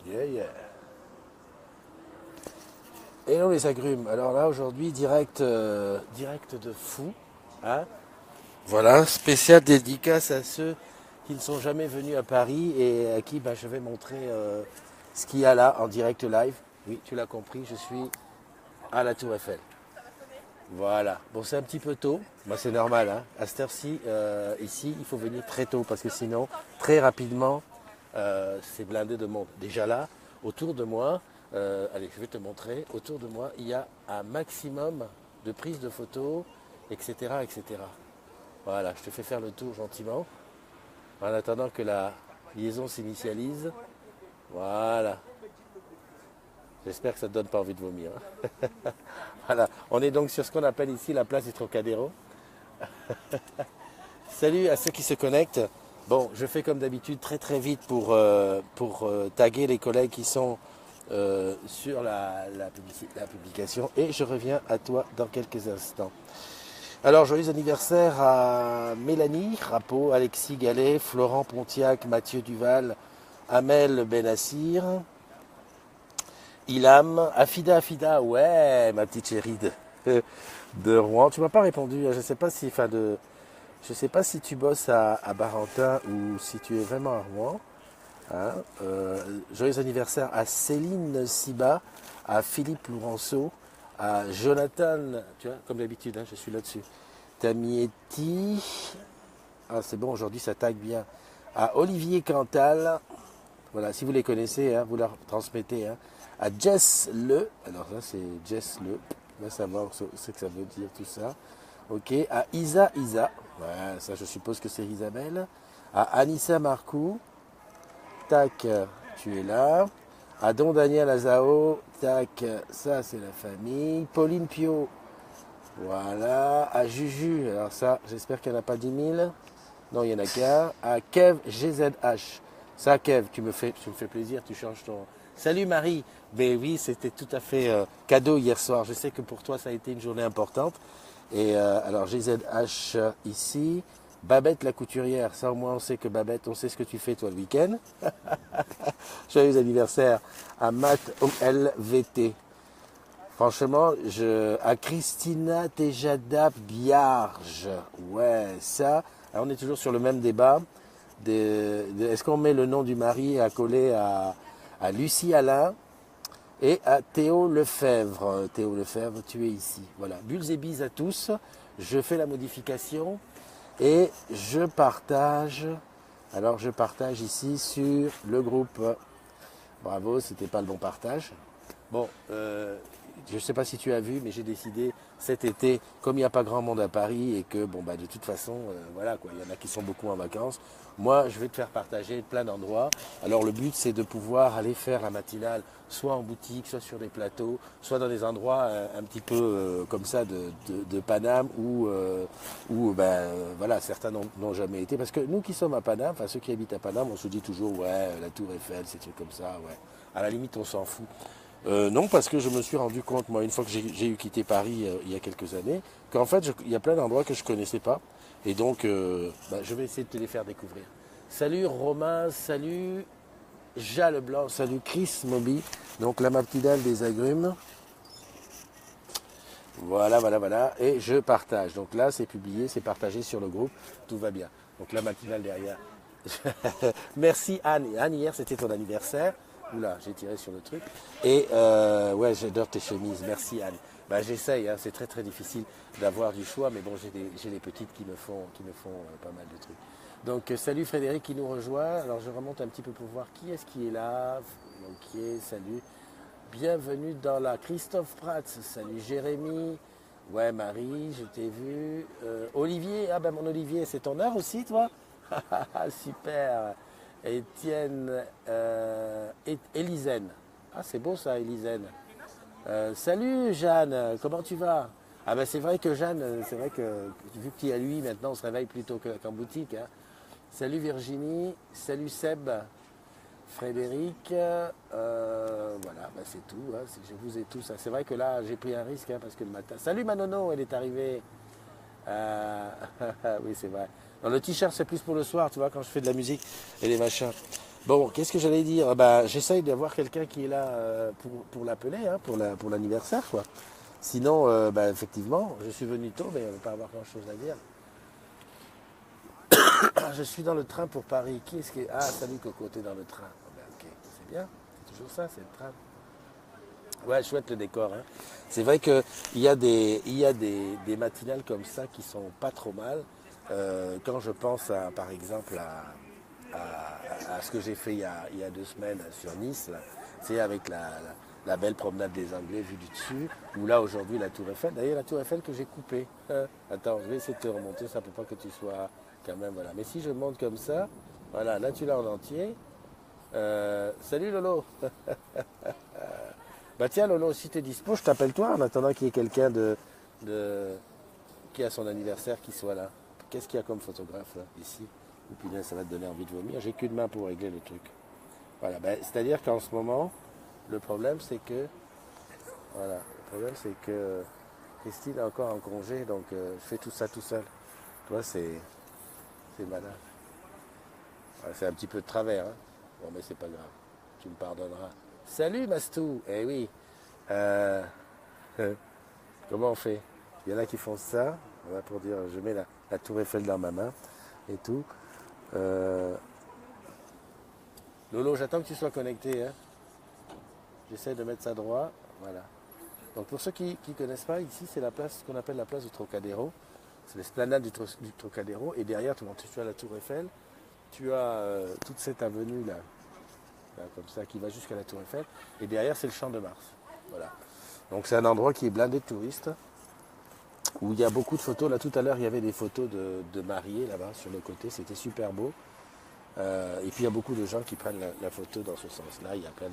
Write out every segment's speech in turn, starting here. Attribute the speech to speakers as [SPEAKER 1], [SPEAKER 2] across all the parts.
[SPEAKER 1] Yeah, yeah. Hello les agrumes. Alors là aujourd'hui direct de fou. Hein, voilà, spécial dédicace à ceux qui ne sont jamais venus à Paris et à qui je vais montrer ce qu'il y a là en direct live. Oui, tu l'as compris, je suis à la Tour Eiffel. Voilà. Bon, c'est un petit peu tôt. C'est normal. Hein. À cette heure-ci, ici, il faut venir très tôt parce que sinon, très rapidement, c'est blindé de monde. Déjà là, autour de moi, allez, je vais te montrer. Autour de moi, il y a un maximum de prises de photos, etc., etc. Voilà, je te fais faire le tour gentiment en attendant que la liaison s'initialise. Voilà. J'espère que ça ne te donne pas envie de vomir. Hein. Voilà, on est donc sur ce qu'on appelle ici la place du Trocadéro. Salut à ceux qui se connectent. Bon, je fais comme d'habitude très vite pour taguer les collègues qui sont sur la publication et je reviens à toi dans quelques instants. Alors, joyeux anniversaire à Mélanie Rappeau, Alexis Gallet, Florent Pontiac, Mathieu Duval, Amel Benassir, Ilham, Afida, ouais, ma petite chérie de Rouen. Tu m'as pas répondu, je sais pas si, je sais pas si tu bosses à Barentin ou si tu es vraiment à Rouen. Hein. Joyeux anniversaire à Céline Siba, à Philippe Lourenceau, à Jonathan, tu vois, comme d'habitude, hein, je suis là-dessus. Tamietti, ah c'est bon, aujourd'hui ça tague bien. À Olivier Cantal, voilà, si vous les connaissez, hein, vous leur transmettez. Hein. À Jess Le, alors ça c'est Jess Le, va savoir ce que ça veut dire tout ça. Ok, à Isa, ouais, ça je suppose que c'est Isabelle. À Anissa Marcou, tac, tu es là. À Don Daniel Azao, tac, ça c'est la famille. Pauline Pio, voilà. À Juju, alors ça, j'espère qu'il n'y en a pas 10 000. Non, il y en a qu'un. À Kev GZH. Ça, Kev, tu me fais plaisir, tu changes ton. Salut Marie. Ben oui, c'était tout à fait cadeau hier soir. Je sais que pour toi, ça a été une journée importante. Et alors, GZH ici. Babette la couturière. Ça, au moins, on sait que Babette, on sait ce que tu fais, toi, le week-end. Joyeux anniversaire à Matt OLVT. Franchement, à Christina Tejada Biarge. Ouais, ça. Alors on est toujours sur le même débat. Est-ce qu'on met le nom du mari à coller à Lucie Alain et à Théo Lefebvre. Théo Lefebvre, tu es ici. Voilà. Bulles et bises à tous. Je fais la modification et je partage. Alors je partage ici sur le groupe. Bravo, c'était pas le bon partage. Bon, je ne sais pas si tu as vu, mais j'ai décidé cet été, comme il n'y a pas grand monde à Paris et que, bon, de toute façon, voilà, quoi, il y en a qui sont beaucoup en vacances. Moi, je vais te faire partager plein d'endroits. Alors, le but, c'est de pouvoir aller faire la matinale, soit en boutique, soit sur des plateaux, soit dans des endroits un petit peu comme ça de Paname où voilà, certains n'ont jamais été. Parce que nous qui sommes à Paname, enfin ceux qui habitent à Paname, on se dit toujours, ouais, la Tour Eiffel, ces trucs comme ça, ouais. À la limite, on s'en fout. Non, parce que je me suis rendu compte, moi, une fois que j'ai eu quitté Paris il y a quelques années, qu'en fait, il y a plein d'endroits que je ne connaissais pas. Et donc, je vais essayer de te les faire découvrir. Salut Romain, salut Ja Leblanc, salut Chris Moby. Donc, la matinale des agrumes. Voilà. Et je partage. Donc là, c'est publié, c'est partagé sur le groupe. Tout va bien. Donc, la matinale derrière. Merci Anne. Anne, hier, c'était ton anniversaire. Oula, j'ai tiré sur le truc. Et ouais, j'adore tes chemises. Merci Anne. J'essaye, hein, c'est très difficile d'avoir du choix, mais bon, j'ai des petites qui me font pas mal de trucs. Donc salut Frédéric qui nous rejoint. Alors je remonte un petit peu pour voir qui est là. Ok, salut. Bienvenue dans la Christophe Prats. Salut Jérémy. Ouais Marie, je t'ai vu. Olivier, mon Olivier, c'est ton heure aussi toi? Super. Étienne, Élisène. Ah, c'est beau ça, Élisène. Salut Jeanne, comment tu vas? Ah c'est vrai que Jeanne, c'est vrai que vu qu'il y a lui, maintenant on se réveille plutôt qu'en boutique. Hein. Salut Virginie, salut Seb, Frédéric, voilà, c'est tout, hein, je vous ai tous. Hein. C'est vrai que là j'ai pris un risque hein, parce que le matin. Salut Manono, elle est arrivée. Oui, c'est vrai. Non, le t-shirt, c'est plus pour le soir, tu vois, quand je fais de la musique et les machins. Bon, qu'est-ce que j'allais dire? Bah, j'essaye d'avoir quelqu'un qui est là pour l'appeler, hein, pour l'anniversaire, quoi. Sinon, bah, effectivement, je suis venu tôt, mais on ne va pas avoir grand-chose à dire. Ah, je suis dans le train pour Paris. Qui est-ce qui est... Ah, salut Coco, t'es dans le train. Ah, ben, ok, c'est bien. C'est toujours ça, c'est le train. Ouais, chouette le décor, hein. C'est vrai qu'il y a des matinales comme ça qui sont pas trop mal. Quand je pense par exemple à ce que j'ai fait il y a 2 semaines sur Nice, là, c'est avec la belle promenade des Anglais vue du dessus, ou là aujourd'hui la Tour Eiffel. D'ailleurs la Tour Eiffel que j'ai coupée. Attends, je vais essayer de te remonter ça pour pas que tu sois quand même, voilà. Mais si je monte comme ça, voilà, là tu l'as en entier. Salut Lolo. Bah tiens Lolo, si t'es dispo, je t'appelle toi en attendant qu'il y ait quelqu'un de qui a son anniversaire qui soit là. Qu'est-ce qu'il y a comme photographe là, ici? Ou punaise, ça va te donner envie de vomir. J'ai qu'une main pour régler le truc. Voilà, ben, c'est-à-dire qu'en ce moment, le problème c'est que voilà, le problème c'est que Christine est encore en congé, donc je fais tout ça tout seul. Toi c'est malin. Ouais, c'est un petit peu de travers, hein. Bon mais c'est pas grave. Tu me pardonneras. Salut Mastou. Eh oui. Euh, comment on fait? Il y en a qui font ça. Voilà, pour dire je mets la tour Eiffel dans ma main et tout. Euh, Lolo, j'attends que tu sois connecté, hein. J'essaie de mettre ça droit. Voilà. Donc pour ceux qui ne connaissent pas, ici c'est la place qu'on appelle la place du Trocadéro. C'est l'esplanade du Trocadéro. Et derrière, tu as la tour Eiffel. Tu as toute cette avenue là, comme ça, qui va jusqu'à la tour Eiffel. Et derrière, c'est le Champ de Mars. Voilà. Donc c'est un endroit qui est blindé de touristes, où il y a beaucoup de photos. Là tout à l'heure, il y avait des photos de mariés là-bas sur le côté. C'était super beau. Et puis il y a beaucoup de gens qui prennent la photo dans ce sens-là. Il y a plein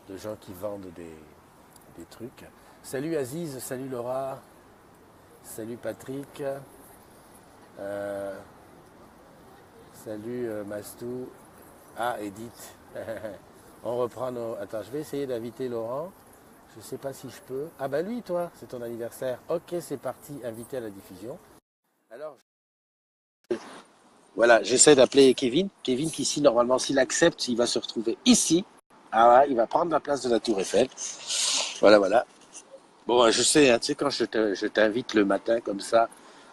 [SPEAKER 1] de gens qui vendent des trucs. Salut Aziz, salut Laura, salut Patrick, salut Mastou. Ah, Edith. On reprend nos... Attends, je vais essayer d'inviter Laurent. Je ne sais pas si je peux. Ah bah lui, toi, c'est ton anniversaire. Ok, c'est parti, invité à la diffusion. Alors, voilà, j'essaie d'appeler Kevin. Kevin qui ici, normalement, s'il accepte, il va se retrouver ici. Ah ouais, il va prendre la place de la Tour Eiffel. Voilà, voilà. Bon, je sais, hein, tu sais, quand je t'invite le matin comme ça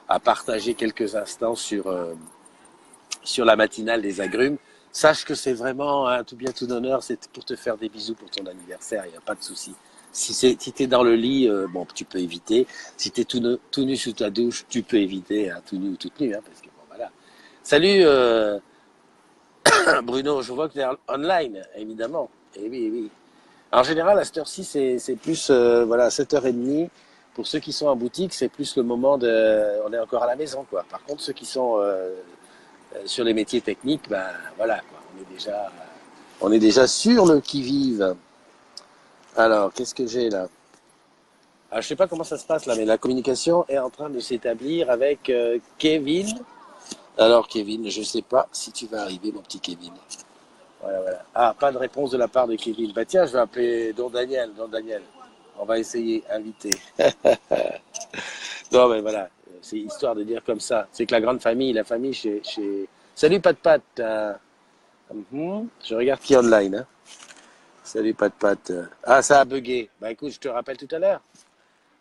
[SPEAKER 1] à partager quelques instants sur la matinale des agrumes, sache que c'est vraiment tout bien tout honneur, c'est pour te faire des bisous pour ton anniversaire, il n'y a pas de souci. Si t'es dans le lit, bon, tu peux éviter. Si t'es tout nu sous ta douche, tu peux éviter, hein, tout nu ou toute nue, hein, parce que bon, voilà. Salut Bruno, je vois que tu es online, évidemment. Eh oui, eh oui. En général, à cette heure-ci, c'est plus voilà, 7h30. Pour ceux qui sont en boutique, c'est plus le moment de... On est encore à la maison, quoi. Par contre, ceux qui sont sur les métiers techniques, ben voilà, quoi. On est déjà sur le qui-vive. Alors, qu'est-ce que j'ai là? Ah, je sais pas comment ça se passe là, mais la communication est en train de s'établir avec Kevin. Alors, Kevin, je sais pas si tu vas arriver, mon petit Kevin. Voilà, voilà. Ah, pas de réponse de la part de Kevin. Bah tiens, je vais appeler Don Daniel. Don Daniel. On va essayer, inviter. Non, mais voilà, c'est histoire de dire comme ça. C'est que la grande famille, la famille chez... Salut Pat Pat. Je regarde qui est online. Hein. Salut Pat Pat. Ah, ça a bugué. Bah écoute, je te rappelle tout à l'heure.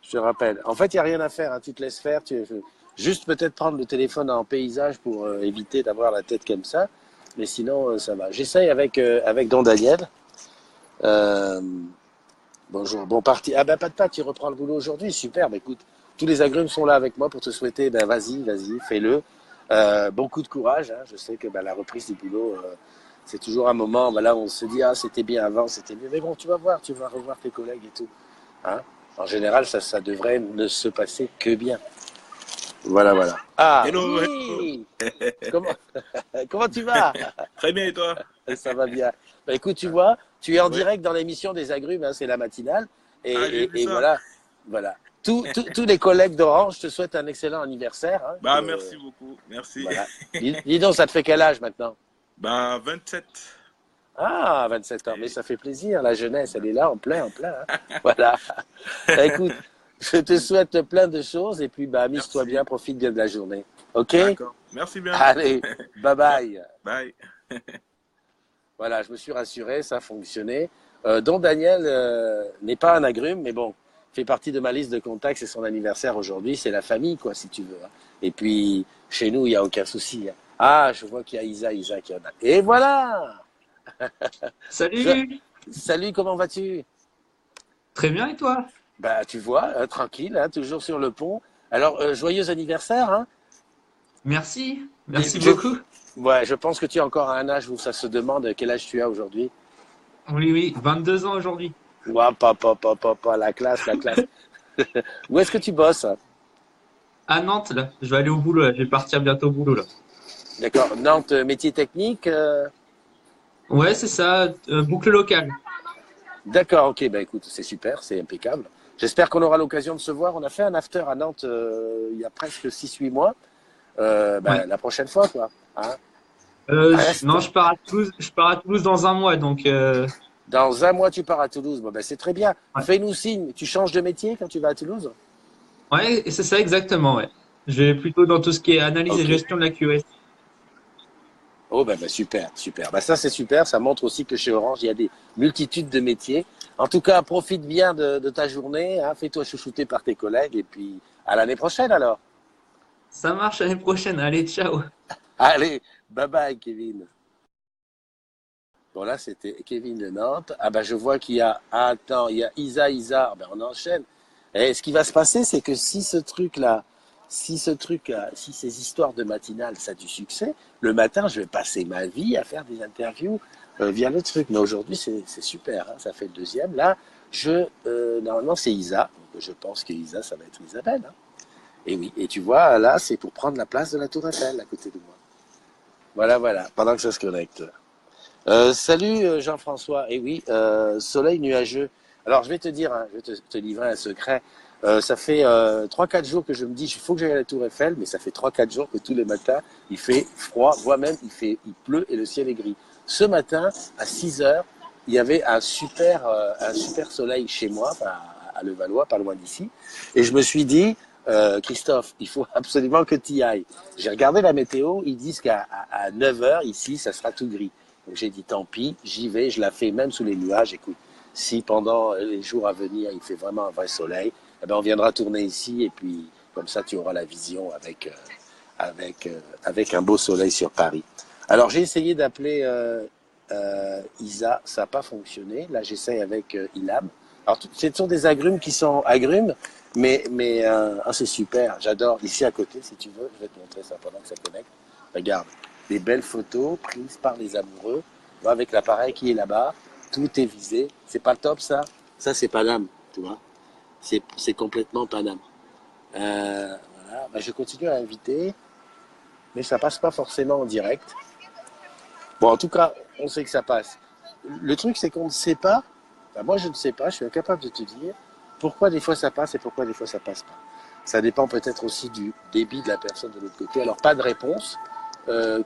[SPEAKER 1] Je te rappelle. En fait, il n'y a rien à faire. Hein. Tu te laisses faire. Juste peut-être prendre le téléphone en paysage pour éviter d'avoir la tête comme ça. Mais sinon, ça va. J'essaye avec Don Daniel. Euh, Bonjour, bon parti. Ah ben pas de pas, tu reprends le boulot aujourd'hui, super. Ben écoute, tous les agrumes sont là avec moi pour te souhaiter, ben vas-y, fais-le. Bon coup de courage, hein. Je sais que ben, la reprise du boulot, c'est toujours un moment, ben, là on se dit, ah c'était bien avant, c'était mieux. Mais bon, tu vas voir, tu vas revoir tes collègues et tout. Hein. En général, ça devrait ne se passer que bien. Voilà, voilà. Ah
[SPEAKER 2] Hello, hello.
[SPEAKER 1] oui. Comment, comment tu vas?
[SPEAKER 2] Très bien et toi?
[SPEAKER 1] Ça va bien. Bah, écoute, tu vois, tu es en
[SPEAKER 2] Oui.
[SPEAKER 1] direct dans l'émission des agrumes, hein, c'est la matinale. Et,
[SPEAKER 2] Ah, j'ai vu
[SPEAKER 1] et
[SPEAKER 2] ça.
[SPEAKER 1] voilà, voilà. Tous les collègues d'Orange te souhaitent un excellent anniversaire. Hein,
[SPEAKER 2] Bah, merci beaucoup. Merci.
[SPEAKER 1] voilà. Dis donc, ça te fait quel âge maintenant?
[SPEAKER 2] Bah, 27.
[SPEAKER 1] Ah, 27 ans, mais
[SPEAKER 2] Et...
[SPEAKER 1] ça fait plaisir. La jeunesse, elle est là, en plein, en plein. Hein. Voilà. Bah, écoute, je te souhaite plein de choses et puis bah, amuse-toi bien,
[SPEAKER 2] Merci.
[SPEAKER 1] profite bien de la journée. OK?
[SPEAKER 2] D'accord. Merci bien.
[SPEAKER 1] Allez, bye
[SPEAKER 2] Ciao.
[SPEAKER 1] bye.
[SPEAKER 2] Bye.
[SPEAKER 1] Voilà, je me suis rassuré, ça a fonctionné. Dont Daniel n'est pas un agrume, mais bon, fait partie de ma liste de contacts. C'est son anniversaire aujourd'hui. C'est la famille, quoi, si tu veux. Hein. Et puis, chez nous, il n'y a aucun souci. Hein. Ah, je vois qu'il y a Isa qui en a. Et voilà. Je...
[SPEAKER 3] Salut!
[SPEAKER 1] Salut, comment vas-tu?
[SPEAKER 3] Très bien, et toi?
[SPEAKER 1] Bah, tu vois, tranquille, hein, toujours sur le pont. Alors, joyeux anniversaire, hein.
[SPEAKER 3] Merci,
[SPEAKER 1] Et
[SPEAKER 3] merci beaucoup.
[SPEAKER 1] ouais, je pense que tu es encore à un âge où ça se demande quel âge tu as aujourd'hui.
[SPEAKER 3] Oui, oui, 22 ans aujourd'hui.
[SPEAKER 1] Ouais, pas, la classe, la classe. Où est-ce que tu bosses?
[SPEAKER 3] À Nantes, là. Je vais aller au boulot, là. Je vais partir bientôt au boulot, là.
[SPEAKER 1] D'accord, Nantes, métier technique.
[SPEAKER 3] Ouais, c'est ça, boucle locale.
[SPEAKER 1] D'accord, ok, bah écoute, c'est super, c'est impeccable. J'espère qu'on aura l'occasion de se voir. On a fait un after à Nantes il y a presque 6 8 mois.
[SPEAKER 3] Ouais.
[SPEAKER 1] Bah, la prochaine fois, quoi. Hein.
[SPEAKER 3] Non,
[SPEAKER 1] Reste.
[SPEAKER 3] je pars à Toulouse dans un mois, donc
[SPEAKER 1] Dans un mois, tu pars à Toulouse. Bon, ben, c'est très bien.
[SPEAKER 3] ouais.
[SPEAKER 1] Fais-nous signe. Tu changes de métier quand tu vas à Toulouse?
[SPEAKER 3] Ouais, et c'est ça exactement, ouais. Je vais plutôt dans tout ce qui est analyse et
[SPEAKER 1] Ok.
[SPEAKER 3] gestion de la QS.
[SPEAKER 1] Oh, ben, super, super. Ben, ça, c'est super. Ça montre aussi que chez Orange, il y a des multitudes de métiers. En tout cas, profite bien de ta journée. Hein. Fais-toi chouchouter par tes collègues. Et puis, à l'année prochaine, alors.
[SPEAKER 3] Ça marche l'année prochaine. Allez, ciao.
[SPEAKER 1] Allez, bye bye, Kevin. Bon, là, c'était Kevin de Nantes. Ah, ben, je vois qu'il y a, attends, il y a Isa. Ben, on enchaîne. Et ce qui va se passer, c'est que si ces histoires de matinale, ça a du succès, le matin, je vais passer ma vie à faire des interviews via le truc. Mais aujourd'hui, c'est super. Hein, ça fait le deuxième. Là, normalement, c'est Isa. Donc, je pense que Isa, ça va être Isabelle. Hein. Et oui. Et tu vois, là, c'est pour prendre la place de la Tour Eiffel à côté de moi. Voilà. Pendant que ça se connecte. Salut Jean-François. Et oui, soleil nuageux. Alors je vais te dire, hein, je vais te livrer un secret. Ça fait 3-4 jours que je me dis, il faut que j'aille à la Tour Eiffel, mais ça fait 3-4 jours que tous les matins, il fait froid, voire même il pleut et le ciel est gris. Ce matin, à 6 heures, il y avait un super soleil chez moi, enfin, à Levallois, pas loin d'ici. Et je me suis dit, Christophe, il faut absolument que tu y ailles. J'ai regardé la météo, ils disent qu'à 9 heures, ici, ça sera tout gris. Donc j'ai dit tant pis, j'y vais, je la fais même sous les nuages. Écoute, si pendant les jours à venir il fait vraiment un vrai soleil, eh ben on viendra tourner ici et puis comme ça tu auras la vision avec un beau soleil sur Paris. Alors j'ai essayé d'appeler Isa, ça n'a pas fonctionné. Là j'essaye avec Ilham. Alors ce sont des agrumes qui sont agrumes, mais c'est super, j'adore. Ici à côté, si tu veux, je vais te montrer ça pendant que ça connecte. Regarde, des belles photos prises par les amoureux, avec l'appareil qui est là-bas, tout est visé. C'est pas top ça? Ça c'est Paname, tu vois. C'est complètement Paname. Voilà. Ben, je continue à inviter, mais ça passe pas forcément en direct. Bon, en tout cas, on sait que ça passe. Le truc, c'est qu'on ne sait pas, enfin, moi je ne sais pas, je suis incapable de te dire pourquoi des fois ça passe et pourquoi des fois ça passe pas. Ça dépend peut-être aussi du débit de la personne de l'autre côté. Alors, pas de réponse.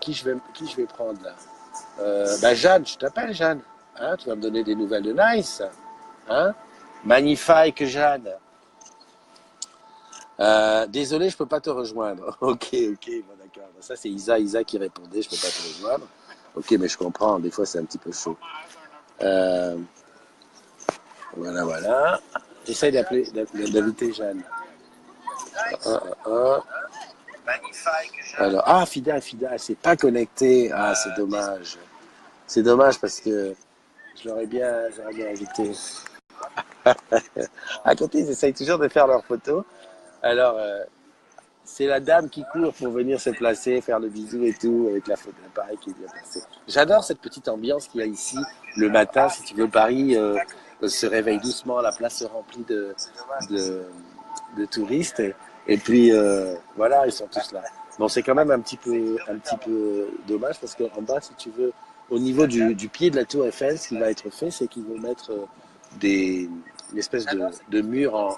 [SPEAKER 1] Qui je vais prendre là? Jeanne, je t'appelle Jeanne. Hein, tu vas me donner des nouvelles de Nice. Hein? Magnifique Jeanne. Désolé, je peux pas te rejoindre. Ok, bon, d'accord. Ça c'est Isa qui répondait, je peux pas te rejoindre. Ok, mais je comprends, des fois c'est un petit peu chaud. Euh, voilà. J'essaye d'inviter Jeanne. Ah. Alors, Fida, elle s'est pas connectée. Ah, c'est dommage. C'est dommage parce que j'aurais bien invité. À côté, ils essayent toujours de faire leurs photos. Alors, c'est la dame qui court pour venir se placer, faire le bisou et tout, avec la photo l'appareil qui est bien placé. J'adore cette petite ambiance qu'il y a ici. Le matin, si tu veux, Paris se réveille doucement, la place se remplit de, de touristes. Et puis, voilà, ils sont tous là. Bon, c'est quand même un petit peu dommage parce qu'en bas, si tu veux, au niveau du pied de la tour Eiffel, ce qui va être fait, c'est qu'ils vont mettre une espèce de mur en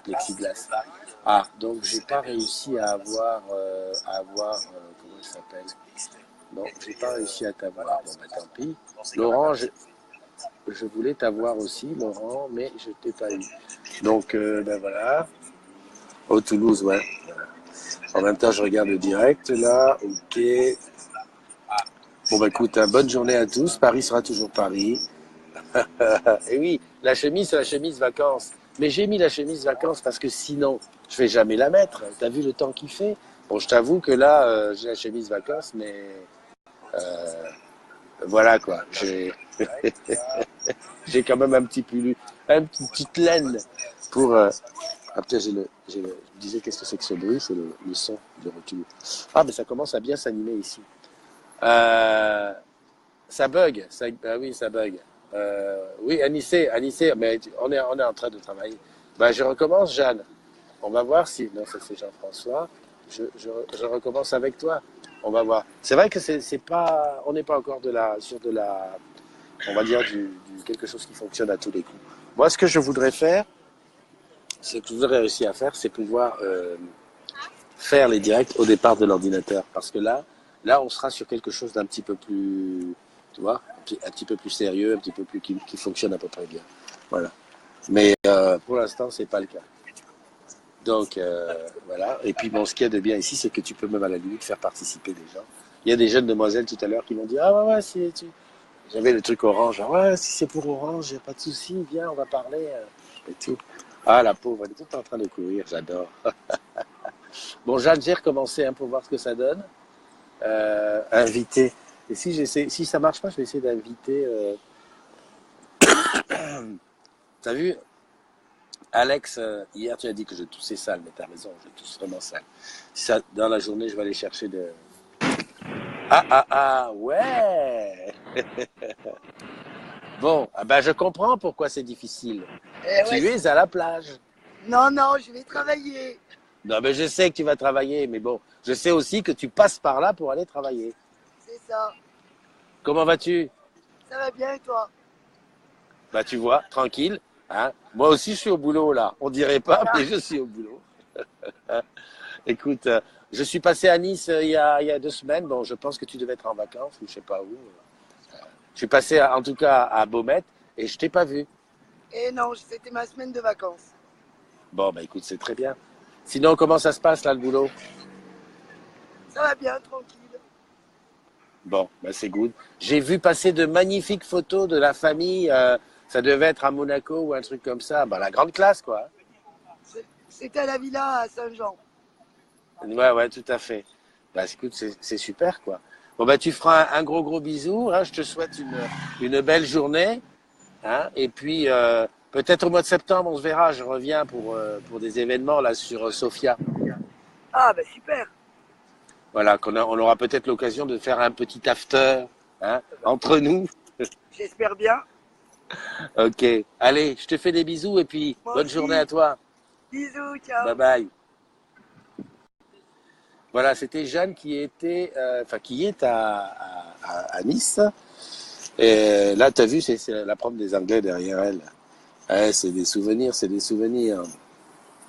[SPEAKER 1] plexiglas. Ah, donc j'ai pas réussi à avoir, comment il s'appelle? Non, j'ai pas réussi à t'avoir. Bon, bah tant pis. Laurent, je voulais t'avoir aussi, Laurent, mais je t'ai pas eu. Donc, voilà. Au Toulouse, ouais. En même temps, je regarde le direct, là. Ok. Bon, bah écoute, bonne journée à tous. Paris sera toujours Paris. Et oui, la chemise, c'est la chemise vacances. Mais j'ai mis la chemise vacances parce que sinon, je vais jamais la mettre. T'as vu le temps qu'il fait? Bon, je t'avoue que là, j'ai la chemise vacances, mais voilà quoi. J'ai quand même un petit pull, un petit petite laine pour. Ah putain, je me disais qu'est-ce que c'est que ce bruit? C'est le son de retour. Ah, mais ça commence à bien s'animer ici. Euh, Ça bug, ah oui, ça bug. Oui, Anissé, mais on est en train de travailler. Ben, je recommence, Jeanne. On va voir si. Non, ça c'est Jean-François. Je recommence avec toi. On va voir. C'est vrai que c'est pas. On n'est pas encore sur de la. On va dire quelque chose qui fonctionne à tous les coups. Moi, ce que je voudrais faire, ce que je voudrais réussir à faire, c'est pouvoir faire les directs au départ de l'ordinateur. Parce que là, on sera sur quelque chose d'un petit peu plus, tu vois, un petit peu plus sérieux, un petit peu plus qui fonctionne à peu près bien. Voilà. Mais pour l'instant, c'est pas le cas. Donc voilà. Et puis bon, ce qu'il y a de bien ici, c'est que tu peux même à la limite faire participer des gens. Il y a des jeunes demoiselles tout à l'heure qui m'ont dit ah ouais si tu. J'avais le truc orange. Ah, ouais, si c'est pour orange, y a pas de souci, viens, on va parler et tout. Ah la pauvre, elle est toute en train de courir. J'adore. Bon, Jeanne, j'ai recommencé pour voir ce que ça donne. Inviter. Et si ça marche pas, je vais essayer d'inviter. T'as vu, Alex, hier tu as dit que je toussais sale, mais t'as raison, je tousse vraiment sale. Dans la journée, je vais aller chercher de. Ouais. Bon, je comprends pourquoi c'est difficile. Tu es à la plage.
[SPEAKER 4] Non, je vais travailler.
[SPEAKER 1] Non, mais je sais que tu vas travailler, mais bon, je sais aussi que tu passes par là pour aller travailler.
[SPEAKER 4] C'est ça.
[SPEAKER 1] Comment vas-tu?
[SPEAKER 4] Ça va bien et toi?
[SPEAKER 1] Bah, tu vois, tranquille. Hein. Moi aussi, je suis au boulot, là. On dirait pas, mais je suis au boulot. Écoute, je suis passé à Nice il y a 2 semaines. Bon, je pense que tu devais être en vacances ou je sais pas où. Je suis passé, en tout cas, à Baumette et je t'ai pas vu.
[SPEAKER 4] Eh non, c'était ma semaine de vacances.
[SPEAKER 1] Bon, bah écoute, c'est très bien. Sinon, comment ça se passe, là, le boulot?
[SPEAKER 4] Ça va bien, tranquille.
[SPEAKER 1] Bon, bah c'est good. J'ai vu passer de magnifiques photos de la famille. Ça devait être à Monaco ou un truc comme ça. Bah, la grande classe, quoi.
[SPEAKER 4] C'était à la villa à Saint-Jean.
[SPEAKER 1] Ouais, tout à fait. Bah, écoute, c'est super, quoi. Bon, bah, tu feras un gros bisou. Hein. Je te souhaite une belle journée. Hein. Et puis, peut-être au mois de septembre, on se verra. Je reviens pour des événements, là, sur Sofia.
[SPEAKER 4] Ah, bah super.
[SPEAKER 1] Voilà, on aura peut-être l'occasion de faire un petit after, hein, entre nous.
[SPEAKER 4] J'espère bien.
[SPEAKER 1] Ok. Allez, je te fais des bisous et puis
[SPEAKER 4] Moi
[SPEAKER 1] bonne
[SPEAKER 4] aussi.
[SPEAKER 1] journée à toi.
[SPEAKER 4] Bisous, ciao.
[SPEAKER 1] Bye bye. Voilà, c'était Jeanne qui était, qui est à Nice. Et là, tu as vu, c'est la prof des Anglais derrière elle. Ouais, c'est des souvenirs, c'est des souvenirs.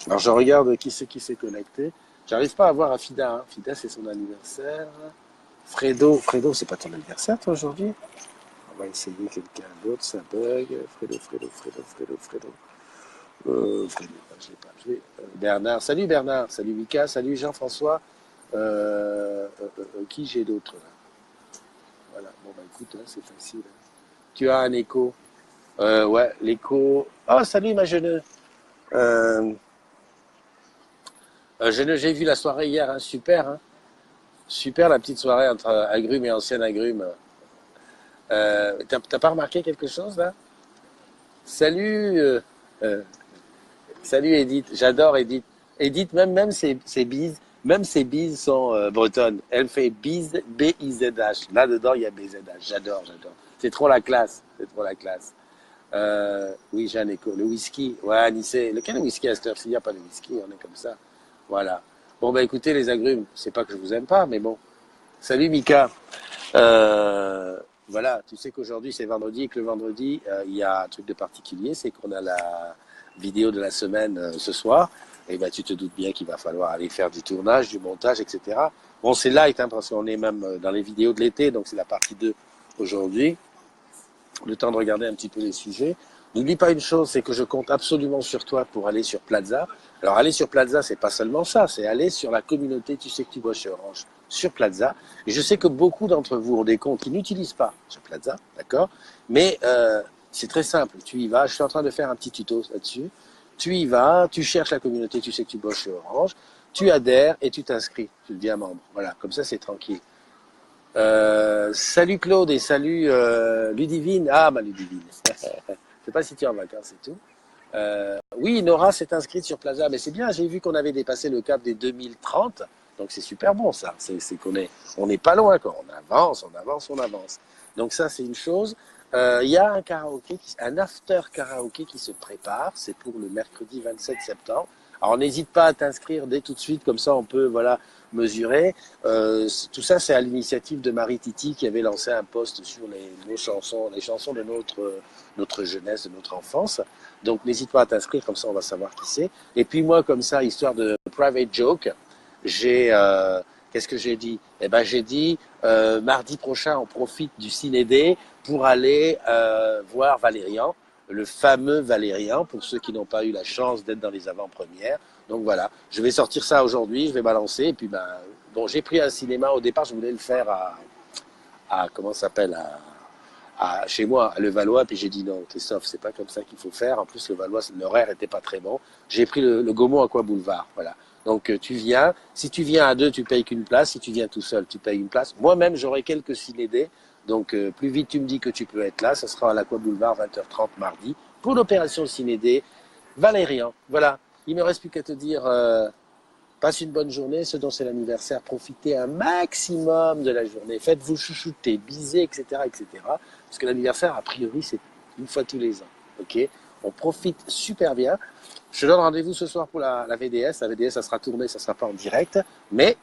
[SPEAKER 1] Alors, je regarde qui c'est qui s'est connecté. J'arrive pas à voir à Fida. Hein. Fida, c'est son anniversaire. Fredo, c'est pas ton anniversaire, toi, aujourd'hui? On va essayer quelqu'un d'autre, ça bug. Fredo. Fredo, je l'ai pas. Bernard, salut Bernard, salut Mika, salut Jean-François. Qui j'ai d'autre là? Voilà, bon bah écoute, hein, c'est facile. Hein. Tu as un écho. Ouais, l'écho. Oh, salut ma jeune. J'ai vu la soirée hier, hein, super. Hein. Super la petite soirée entre agrumes et ancienne agrumes. T'as pas remarqué quelque chose là? Salut, salut Edith, j'adore Edith. Edith, même ses bises sont bretonnes. Elle fait bise, B-I-Z-H. Là-dedans, il y a B-Z-H. J'adore. C'est trop la classe. Oui, j'ai un écho. Le whisky. Ouais, Nice. Lequel whisky à cette heure-ci? Il n'y a pas de whisky, on est comme ça. Voilà. Bon, bah écoutez, les agrumes, c'est pas que je vous aime pas, mais bon. Salut Mika. Voilà, tu sais qu'aujourd'hui c'est vendredi et que le vendredi, il y a un truc de particulier, c'est qu'on a la vidéo de la semaine ce soir. Et ben tu te doutes bien qu'il va falloir aller faire du tournage, du montage, etc. Bon, c'est light, hein, parce qu'on est même dans les vidéos de l'été, donc c'est la partie 2 aujourd'hui. le temps de regarder un petit peu les sujets. N'oublie pas une chose, c'est que je compte absolument sur toi pour aller sur Plaza. Alors aller sur Plaza, c'est pas seulement ça, c'est aller sur la communauté Tu sais que tu bosses chez Orange, sur Plaza. Et je sais que beaucoup d'entre vous ont des comptes qui n'utilisent pas sur Plaza, d'accord? Mais c'est très simple, tu y vas, je suis en train de faire un petit tuto là-dessus. Tu y vas, tu cherches la communauté Tu sais que tu bosses chez Orange, tu adhères et tu t'inscris, tu deviens membre. Voilà, comme ça c'est tranquille. Salut Claude et salut Ludivine. Ah, ma Ludivine. Je sais pas si tu es en vacances et tout. Oui, Nora s'est inscrite sur Plaza, mais c'est bien, j'ai vu qu'on avait dépassé le cap des 2030, donc c'est super bon ça, c'est qu'on est, on n'est pas loin quoi, on avance, on avance, on avance. Donc ça c'est une chose. Il y a un karaoké, un after karaoké qui se prépare, c'est pour le mercredi 27 septembre. Alors n'hésite pas à t'inscrire dès tout de suite, comme ça on peut voilà mesurer. Tout ça c'est à l'initiative de Marie Titi qui avait lancé un post sur nos chansons, les chansons de notre jeunesse, de notre enfance. Donc n'hésite pas à t'inscrire, comme ça on va savoir qui c'est. Et puis moi comme ça, histoire de private joke, j'ai qu'est-ce que j'ai dit? Eh ben j'ai dit mardi prochain on profite du Ciné-D pour aller voir Valérian, le fameux Valérian, pour ceux qui n'ont pas eu la chance d'être dans les avant-premières. Donc voilà, je vais sortir ça aujourd'hui, je vais balancer. Et puis ben bon, j'ai pris un cinéma au départ, je voulais le faire à comment ça s'appelle chez moi, à Levallois, puis j'ai dit non, Christophe, c'est pas comme ça qu'il faut faire. En plus, Levallois, l'horaire était pas très bon. J'ai pris le Gaumont Aqua Boulevard, voilà. Donc tu viens, si tu viens à deux, tu payes qu'une place. Si tu viens tout seul, tu payes une place. Moi-même, j'aurai quelques ciné-D. Donc plus vite tu me dis que tu peux être là, ça sera à l'Aqua Boulevard 20h30 mardi pour l'opération ciné-D Valérian. Voilà, il me reste plus qu'à te dire passe une bonne journée, ceux dont c'est l'anniversaire, profitez un maximum de la journée, faites-vous chouchouter, bisez, etc., etc. Parce que l'anniversaire, a priori, c'est une fois tous les ans. Ok, on profite super bien. Je te donne rendez-vous ce soir pour la VDS. La VDS, ça sera tourné, ça sera pas en direct, mais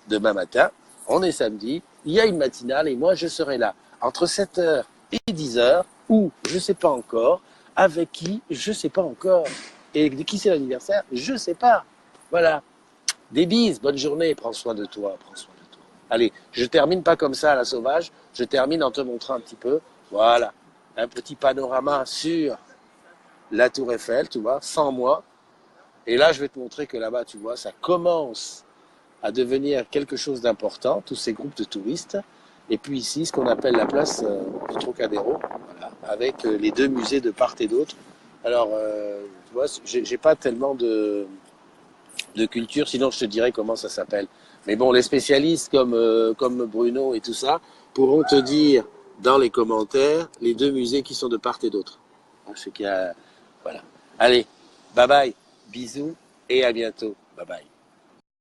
[SPEAKER 1] demain matin, on est samedi, il y a une matinale et moi je serai là entre 7h et 10h ou je sais pas encore, avec qui je sais pas encore. Et de qui c'est l'anniversaire, je sais pas. Voilà. Des bises, bonne journée, prends soin de toi, prends soin de toi. Allez, je termine pas comme ça à la sauvage, je termine en te montrant un petit peu, voilà, un petit panorama sur la Tour Eiffel, tu vois, sans moi. Et là, je vais te montrer que là-bas, tu vois, ça commence à devenir quelque chose d'important, tous ces groupes de touristes. Et puis ici, ce qu'on appelle la place du Trocadéro, voilà, avec les deux musées de part et d'autre. Alors, tu vois, j'ai pas tellement de culture, sinon je te dirais comment ça s'appelle. Mais bon, les spécialistes comme Bruno et tout ça pourront te dire dans les commentaires les deux musées qui sont de part et d'autre. Je sais qu'il y a... Voilà. Allez, bye bye, bisous et à bientôt. Bye bye.